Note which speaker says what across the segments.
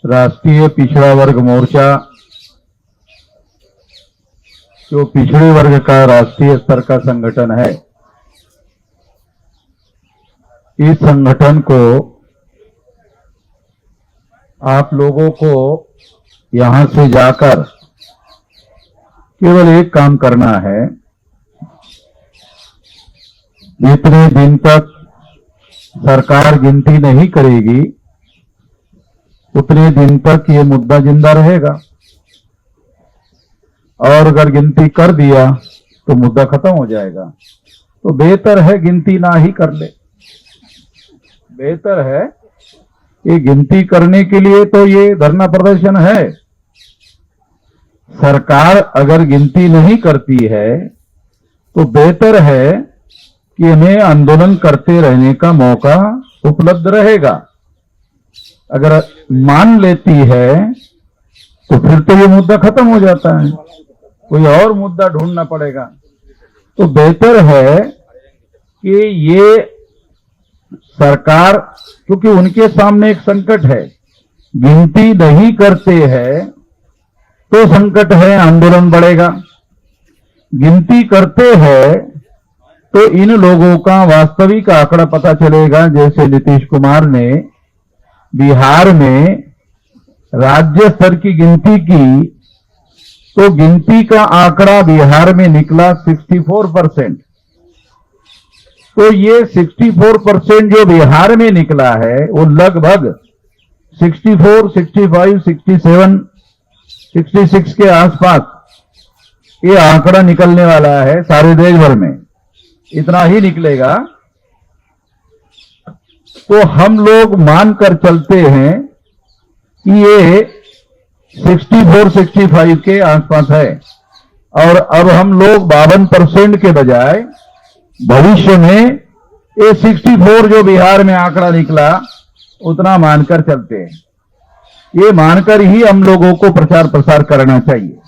Speaker 1: राष्ट्रीय पिछड़ा वर्ग मोर्चा जो पिछड़े वर्ग का राष्ट्रीय स्तर का संगठन है, इस संगठन को आप लोगों को यहां से जाकर केवल एक काम करना है। जितने दिन तक सरकार गिनती नहीं करेगी उतने दिन तक ये मुद्दा जिंदा रहेगा, और अगर गिनती कर दिया तो मुद्दा खत्म हो जाएगा। तो बेहतर है गिनती ना ही कर ले। बेहतर है ये गिनती करने के लिए तो ये धरना प्रदर्शन है। सरकार अगर गिनती नहीं करती है तो बेहतर है कि इन्हें आंदोलन करते रहने का मौका उपलब्ध रहेगा। अगर मान लेती है तो फिर तो ये मुद्दा खत्म हो जाता है, कोई और मुद्दा ढूंढना पड़ेगा। तो बेहतर है कि ये सरकार, क्योंकि उनके सामने एक संकट है, गिनती नहीं करते हैं तो संकट है, आंदोलन बढ़ेगा। गिनती करते हैं तो इन लोगों का वास्तविक आंकड़ा पता चलेगा। जैसे नीतीश कुमार ने बिहार में राज्य स्तर की गिनती की तो गिनती का आंकड़ा बिहार में निकला 64%। तो ये 64% जो बिहार में निकला है वो लगभग 64, 65, 67, 66 के आसपास ये आंकड़ा निकलने वाला है सारे देश भर में, इतना ही निकलेगा। तो हम लोग मानकर चलते हैं कि ये 64, 65 के आसपास है, और अब हम लोग 52% के बजाय भविष्य में ये 64 जो बिहार में आंकड़ा निकला उतना मानकर चलते हैं। ये मानकर ही हम लोगों को प्रचार प्रसार करना चाहिए।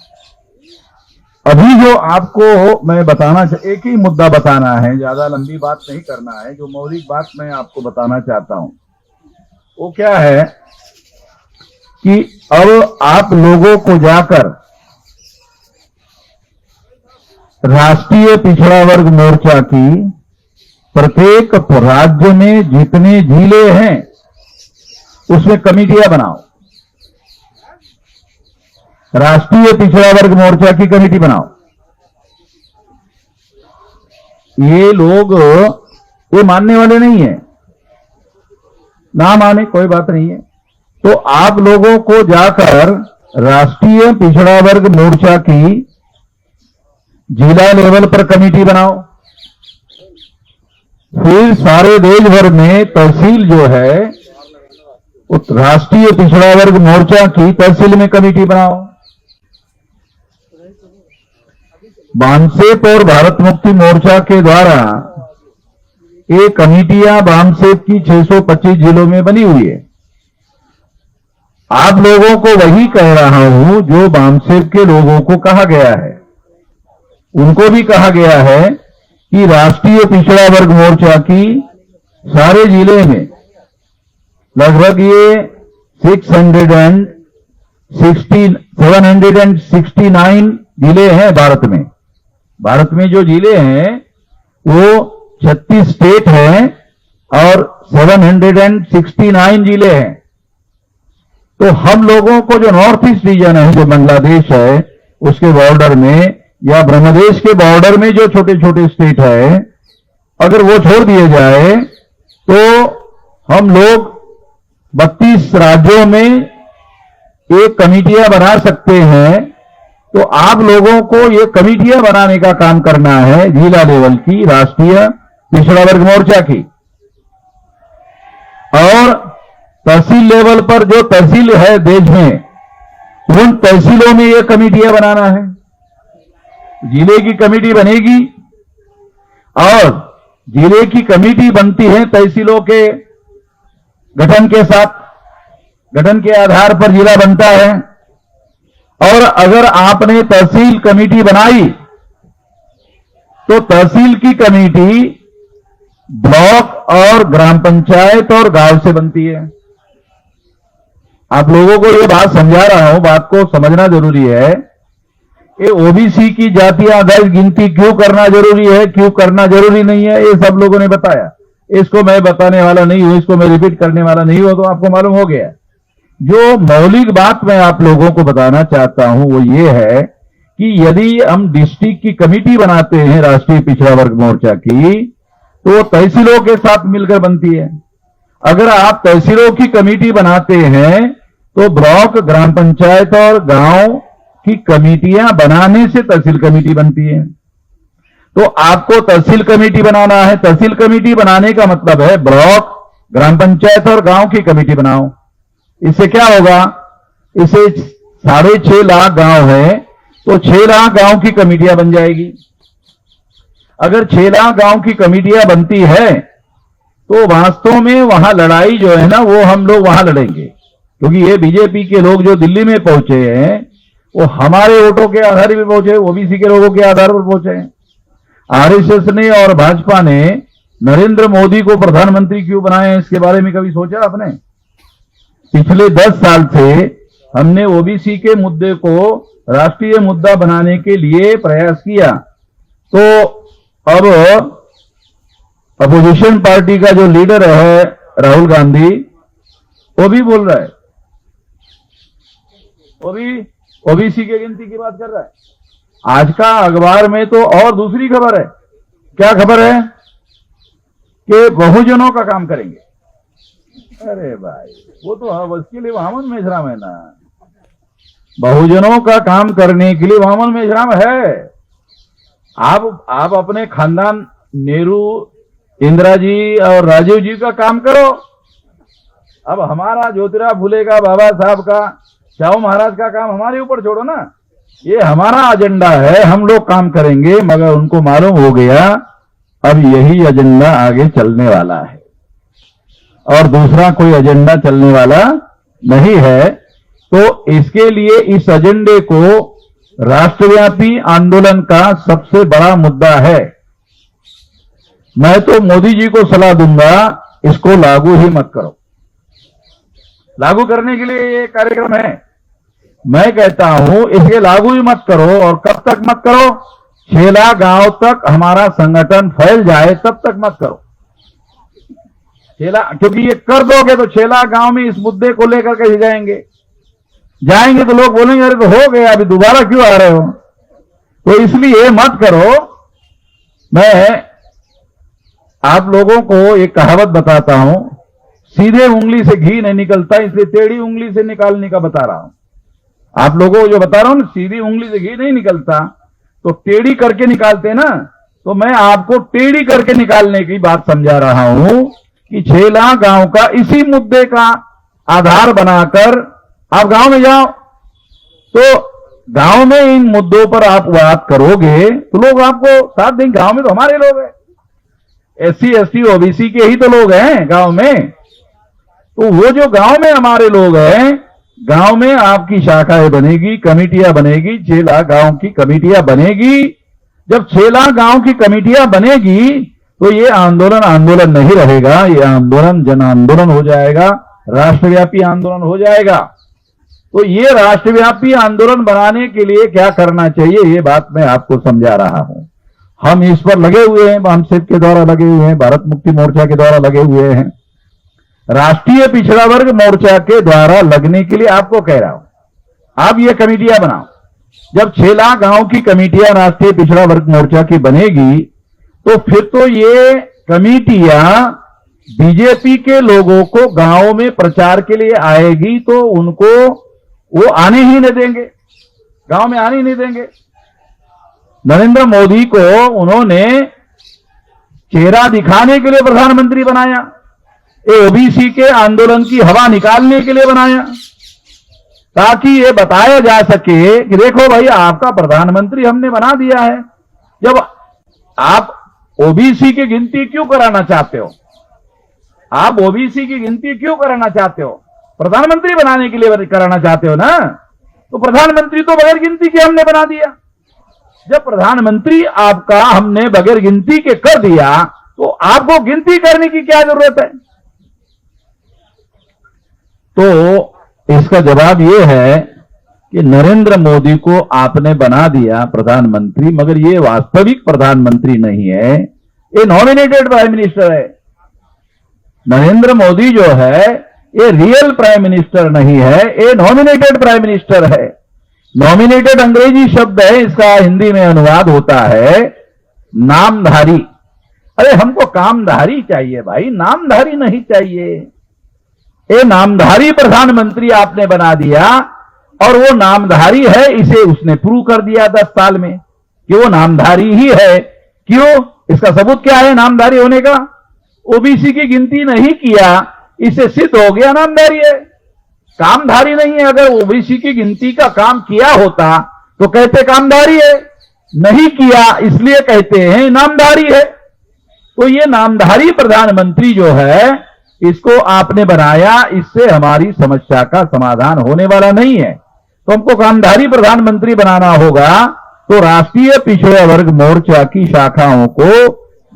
Speaker 1: अभी जो आपको मैं बताना, एक ही मुद्दा बताना है, ज्यादा लंबी बात नहीं करना है। जो मौलिक बात मैं आपको बताना चाहता हूं वो क्या है कि अब आप लोगों को जाकर राष्ट्रीय पिछड़ा वर्ग मोर्चा की प्रत्येक राज्य में जितने जिले हैं उसमें कमेटियां बनाओ। राष्ट्रीय पिछड़ा वर्ग मोर्चा की कमेटी बनाओ। ये लोग ये मानने वाले नहीं है, ना माने कोई बात नहीं है। तो आप लोगों को जाकर राष्ट्रीय पिछड़ा वर्ग मोर्चा की जिला लेवल पर कमेटी बनाओ। फिर सारे देश भर में तहसील जो है उस राष्ट्रीय पिछड़ा वर्ग मोर्चा की तहसील में कमेटी बनाओ। बामसेप और भारत मुक्ति मोर्चा के द्वारा ये कमेटियां बामसेप की 625 जिलों में बनी हुई है। आप लोगों को वही कह रहा हूं जो बामसेप के लोगों को कहा गया है। उनको भी कहा गया है कि राष्ट्रीय पिछड़ा वर्ग मोर्चा की सारे जिले में लगभग ये 769 जिले हैं भारत में। भारत में जो जिले हैं वो 36 स्टेट हैं और 769 जिले हैं। तो हम लोगों को जो नॉर्थ ईस्ट रीजन है, जो बांग्लादेश है उसके बॉर्डर में या ब्रह्मदेश के बॉर्डर में जो छोटे छोटे स्टेट है, अगर वो छोड़ दिए जाए तो हम लोग 32 राज्यों में एक कमेटियां बना सकते हैं। तो आप लोगों को ये कमेटियां बनाने का काम करना है जिला लेवल की, राष्ट्रीय पिछड़ा वर्ग मोर्चा की। और तहसील लेवल पर जो तहसील है देश में, उन तहसीलों में ये कमेटियां बनाना है। जिले की कमेटी बनेगी और जिले की कमेटी बनती है तहसीलों के गठन के साथ, गठन के आधार पर जिला बनता है। और अगर आपने तहसील कमेटी बनाई तो तहसील की कमेटी ब्लॉक और ग्राम पंचायत और गांव से बनती है। आप लोगों को ये बात समझा रहा हूं, बात को समझना जरूरी है। ये ओबीसी की जाति आधारित गिनती क्यों करना जरूरी है, क्यों करना जरूरी नहीं है, ये सब लोगों ने बताया। इसको मैं बताने वाला नहीं हूं, इसको मैं रिपीट करने वाला नहीं हूं, तो आपको मालूम हो गया। जो मौलिक बात मैं आप लोगों को बताना चाहता हूं वो ये है कि यदि हम डिस्ट्रिक्ट की कमेटी बनाते हैं राष्ट्रीय पिछड़ा वर्ग मोर्चा की, तो तहसीलों के साथ मिलकर बनती है। अगर आप तहसीलों की कमेटी बनाते हैं तो ब्लॉक, ग्राम पंचायत और गांव की कमेटियां बनाने से तहसील कमेटी बनती है। तो आपको तहसील कमेटी बनाना है। तहसील कमेटी बनाने का मतलब है ब्लॉक, ग्राम पंचायत और गांव की कमेटी बनाओ। इससे क्या होगा, इसे 6.5 लाख गांव है तो 6 लाख गांव की कमेटियां बन जाएगी। अगर 6 लाख गांव की कमेटियां बनती है तो वास्तव में वहां लड़ाई जो है ना वो हम लोग वहां लड़ेंगे, क्योंकि ये बीजेपी के लोग जो दिल्ली में पहुंचे हैं वो हमारे वोटों के आधार पर पहुंचे, ओबीसी के लोगों के आधार पर पहुंचे हैं। आरएसएस ने और भाजपा ने नरेंद्र मोदी को प्रधानमंत्री क्यों बनाया, इसके बारे में कभी सोचा आपने? पिछले 10 साल से हमने ओबीसी के मुद्दे को राष्ट्रीय मुद्दा बनाने के लिए प्रयास किया। तो अब अपोजिशन पार्टी का जो लीडर है राहुल गांधी, वो भी बोल रहा है, वो भी ओबीसी की गिनती की बात कर रहा है। आज का अखबार में तो और दूसरी खबर है। क्या खबर है? कि बहुजनों का काम करेंगे। अरे भाई, वो तो उसके लिए वामन मेश्राम है ना। बहुजनों का काम करने के लिए वामन मेश्राम है। आप अपने खानदान नेहरू, इंदिरा जी और राजीव जी का काम करो। अब हमारा ज्योतिराव फुले का, बाबा साहब का, शाहू महाराज का काम हमारे ऊपर छोड़ो ना। ये हमारा एजेंडा है, हम लोग काम करेंगे। मगर उनको मालूम हो गया अब यही एजेंडा आगे चलने वाला है और दूसरा कोई एजेंडा चलने वाला नहीं है। तो इसके लिए इस एजेंडे को राष्ट्रव्यापी आंदोलन का सबसे बड़ा मुद्दा है। मैं तो मोदी जी को सलाह दूंगा, इसको लागू ही मत करो। लागू करने के लिए ये कार्यक्रम है। मैं कहता हूं इसे लागू ही मत करो। और कब तक मत करो? 6 लाख गांव तक हमारा संगठन फैल जाए तब तक मत करो। 6 लाख, क्योंकि ये कर दोगे तो 6 लाख गांव में इस मुद्दे को लेकर कैसे जाएंगे तो लोग बोलेंगे अरे तो हो गया, अभी दोबारा क्यों आ रहे हो? तो इसलिए मत करो। मैं आप लोगों को एक कहावत बताता हूं, सीधे उंगली से घी नहीं निकलता, इसलिए टेढ़ी उंगली से निकालने का बता रहा हूं। आप लोगों को जो बता रहा हूं ना, सीधी उंगली से घी नहीं निकलता तो टेढ़ी करके निकालते ना। तो मैं आपको टेढ़ी करके निकालने की बात समझा रहा हूं कि 6 लाख गांव का इसी मुद्दे का आधार बनाकर आप गांव में जाओ। तो गांव में इन मुद्दों पर आप बात करोगे तो लोग आपको साथ देंगे। गांव में तो हमारे लोग हैं, एससी एसटी ओबीसी के ही तो लोग हैं गांव में। तो वो जो गांव में हमारे लोग हैं, गांव में आपकी शाखाएं बनेगी, कमेटियां बनेगी, 6 लाख गांव की कमेटियां बनेगी। जब 6 लाख गांव की कमेटियां बनेगी तो ये आंदोलन नहीं रहेगा, ये आंदोलन जन आंदोलन हो जाएगा, राष्ट्रव्यापी आंदोलन हो जाएगा। तो ये राष्ट्रव्यापी आंदोलन बनाने के लिए क्या करना चाहिए, ये बात मैं आपको समझा रहा हूं। हम इस पर लगे हुए हैं, हमसेप के द्वारा लगे हुए हैं, भारत मुक्ति मोर्चा के द्वारा लगे हुए हैं, राष्ट्रीय पिछड़ा वर्ग मोर्चा के द्वारा लगने के लिए आपको कह रहा हूं, आप ये कमेटियां बनाओ। जब 6 लाख गांव की कमेटियां राष्ट्रीय पिछड़ा वर्ग मोर्चा की बनेगी तो फिर तो ये कमेटियां बीजेपी के लोगों को गांव में प्रचार के लिए आएगी तो उनको वो आने ही नहीं देंगे, गांव में आने ही नहीं देंगे। नरेंद्र मोदी को उन्होंने चेहरा दिखाने के लिए प्रधानमंत्री बनाया, ये ओबीसी के आंदोलन की हवा निकालने के लिए बनाया, ताकि ये बताया जा सके कि देखो भाई आपका प्रधानमंत्री हमने बना दिया है। जब आप ओबीसी की गिनती क्यों कराना चाहते हो, आप ओबीसी की गिनती क्यों कराना चाहते हो? प्रधानमंत्री बनाने के लिए कराना चाहते हो ना। तो प्रधानमंत्री तो बगैर गिनती के हमने बना दिया। जब प्रधानमंत्री आपका हमने बगैर गिनती के कर दिया तो आपको गिनती करने की क्या जरूरत है? तो इसका जवाब यह है कि नरेंद्र मोदी को आपने बना दिया प्रधानमंत्री, मगर ये वास्तविक प्रधानमंत्री नहीं है, ये नॉमिनेटेड प्राइम मिनिस्टर है। नरेंद्र मोदी जो है ये रियल प्राइम मिनिस्टर नहीं है, ये नॉमिनेटेड प्राइम मिनिस्टर है। नॉमिनेटेड अंग्रेजी शब्द है, इसका हिंदी में अनुवाद होता है नामधारी। अरे हमको कामधारी चाहिए भाई, नामधारी नहीं चाहिए। ये नामधारी प्रधानमंत्री आपने बना दिया, और वो नामधारी है, इसे उसने प्रूव कर दिया 10 साल में कि वो नामधारी ही है। क्यों? इसका सबूत क्या है नामधारी होने का? ओबीसी की गिनती नहीं किया, इसे सिद्ध हो गया नामधारी है, कामधारी नहीं है। अगर ओबीसी की गिनती का काम किया होता तो कहते कामधारी है, नहीं किया इसलिए कहते हैं नामधारी है। तो ये नामधारी प्रधानमंत्री जो है, इसको आपने बनाया, इससे हमारी समस्या का समाधान होने वाला नहीं है। तो हमको कामधारी प्रधानमंत्री बनाना होगा, तो राष्ट्रीय पिछड़ा वर्ग मोर्चा की शाखाओं को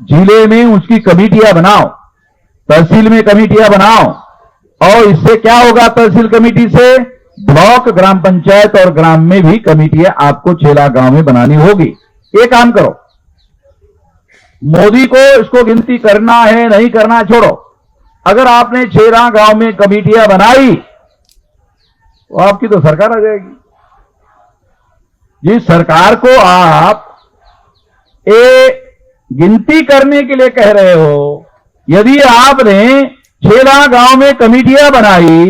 Speaker 1: जिले में उसकी कमेटियां बनाओ, तहसील में कमेटियां बनाओ, और इससे क्या होगा? तहसील कमेटी से ब्लॉक, ग्राम पंचायत और ग्राम में भी कमेटियां आपको 6 लाख गांव में बनानी होगी। ये काम करो। मोदी को इसको गिनती करना है नहीं करना छोड़ो। अगर आपने 6 लाख गांव में कमेटियां बनाई तो आपकी तो सरकार आ जाएगी। जिस सरकार को आप गिनती करने के लिए कह रहे हो, यदि आपने 6 लाख गांव में कमेटियां बनाई,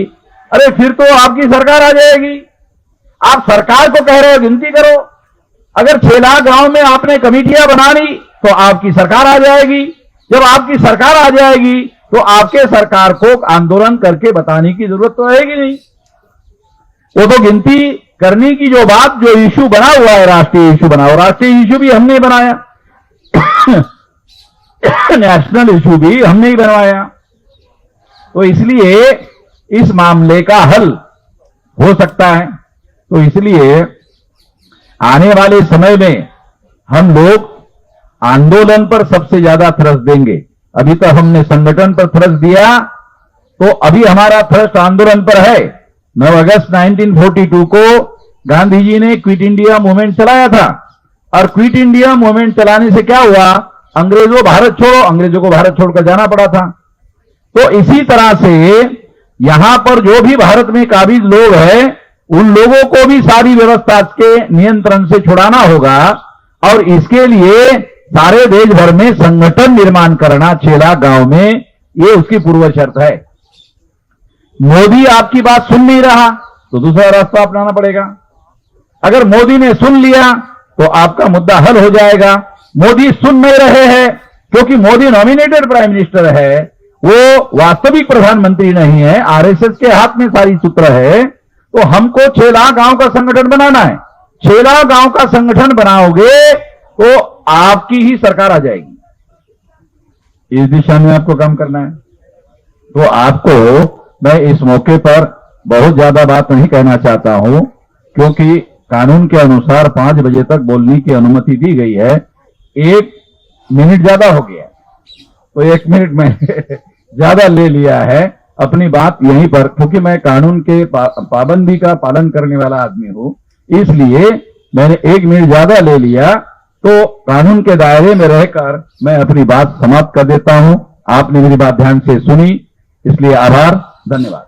Speaker 1: अरे फिर तो आपकी सरकार आ जाएगी। आप सरकार को कह रहे हो गिनती करो। अगर 6 लाख गांव में आपने कमेटियां बना ली तो आपकी सरकार आ जाएगी। जब आपकी सरकार आ जाएगी तो आपके सरकार को आंदोलन करके बताने की जरूरत तो रहेगी नहीं। वो तो गिनती करने की जो बात, जो इश्यू बना हुआ है, राष्ट्रीय इश्यू बना हुआ, राष्ट्रीय इश्यू भी हमने बनाया नेशनल इश्यू भी हमने ही बनवाया। तो इसलिए इस मामले का हल हो सकता है। तो इसलिए आने वाले समय में हम लोग आंदोलन पर सबसे ज्यादा थ्रस्ट देंगे। अभी तक हमने संगठन पर थ्रस्ट दिया, तो अभी हमारा थ्रस्ट आंदोलन पर है। 9 अगस्त 1942 को गांधी जी ने क्विट इंडिया मूवमेंट चलाया था, और क्विट इंडिया मूवमेंट चलाने से क्या हुआ? अंग्रेजों भारत छोड़ो, अंग्रेजों को भारत छोड़कर जाना पड़ा था। तो इसी तरह से यहां पर जो भी भारत में काबिज लोग हैं, उन लोगों को भी सारी व्यवस्था के नियंत्रण से छुड़ाना होगा, और इसके लिए सारे देश भर में संगठन निर्माण करना 6 लाख गांव में, ये उसकी पूर्व शर्त है। मोदी आपकी बात सुन नहीं रहा तो दूसरा रास्ता अपनाना पड़ेगा। अगर मोदी ने सुन लिया तो आपका मुद्दा हल हो जाएगा। मोदी सुन नहीं रहे हैं क्योंकि मोदी नॉमिनेटेड प्राइम मिनिस्टर है, वो वास्तविक प्रधानमंत्री नहीं है, आरएसएस के हाथ में सारी सूत्र है। तो हमको 6 लाख गांव का संगठन बनाना है। 6 लाख गांव का संगठन बनाओगे तो आपकी ही सरकार आ जाएगी। इस दिशा में आपको काम करना है। तो आपको मैं इस मौके पर बहुत ज्यादा बात नहीं कहना चाहता हूं, क्योंकि कानून के अनुसार 5 बजे तक बोलने की अनुमति दी गई है। 1 मिनट ज्यादा हो गया, तो 1 मिनट में ज्यादा ले लिया है अपनी बात यहीं पर, क्योंकि मैं कानून के पाबंदी का पालन करने वाला आदमी हूं, इसलिए मैंने 1 मिनट ज्यादा ले लिया। तो कानून के दायरे में रहकर मैं अपनी बात समाप्त कर देता हूं। आपने मेरी बात ध्यान से सुनी, इसलिए आभार, धन्यवाद।